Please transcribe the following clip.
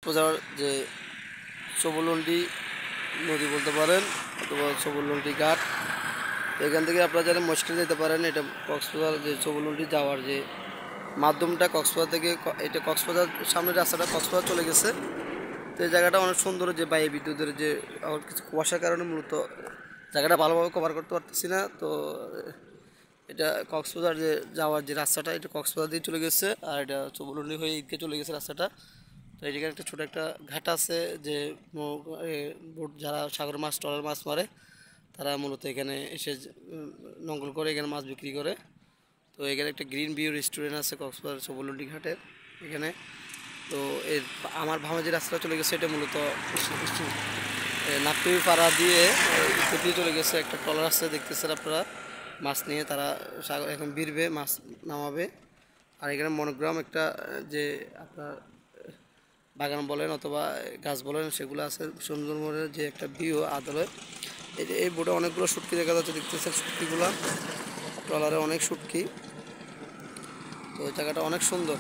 কক্সবাজার যে সবুরলন্ডি নদী বলতে পারেন অথবা সবুরলন্ডি ঘাট। এখান থেকে আপনারা যারা মস্কেল যেতে পারেন। এটা কক্সবাজার যে সবুরলন্ডি যাওয়ার যে মাধ্যমটা কক্সবাজার থেকে, এটা কক্সবাজার সামনের রাস্তাটা কক্সবাজার চলে গেছে। তো এই জায়গাটা অনেক সুন্দর, যে বায়ু বিদ্যুতের যে কিছু কুয়াশার কারণে মূলত জায়গাটা ভালোভাবে কভার করতে পারতেছি না। তো এটা কক্সবাজার যে যাওয়ার যে রাস্তাটা, এটা কক্সবাজার দিয়ে চলে গেছে, আর এটা সবুরলন্ডি হয়ে ঈদকে চলে গেছে রাস্তাটা। তো এই জায়গায় একটা ছোটো একটা ঘাট আছে, যে বোট যারা সাগর মাছ ট্রলার মাছ মারে তারা মূলত এখানে এসে নঙ্গল করে এখানে মাছ বিক্রি করে। তো এখানে একটা গ্রিন ভিউ রেস্টুরেন্ট আছে কক্সবাজার সবুরলন্ডি ঘাটের এখানে। তো এর আমার ভাঙা যে রাস্তাটা চলে গেছে, এটা মূলত নাপি পাড়া দিয়ে দিয়ে চলে গেছে। একটা ট্রলার আছে দেখতেছেন আপনারা, মাছ নিয়ে তারা সাগর এখন বিরবে, মাছ নামাবে। আর এখানে মনোগ্রাম একটা যে আপনার বাগান বলেন অথবা গাছ বলেন সেগুলো আছে, সুন্দরবনের যে একটা ভিউ আদলে। এই বোটে অনেকগুলো শুটকি দেখা যাচ্ছে, দেখতেছেন শুটকিগুলো, ট্রলারে অনেক শুটকি। তো এই জায়গাটা অনেক সুন্দর।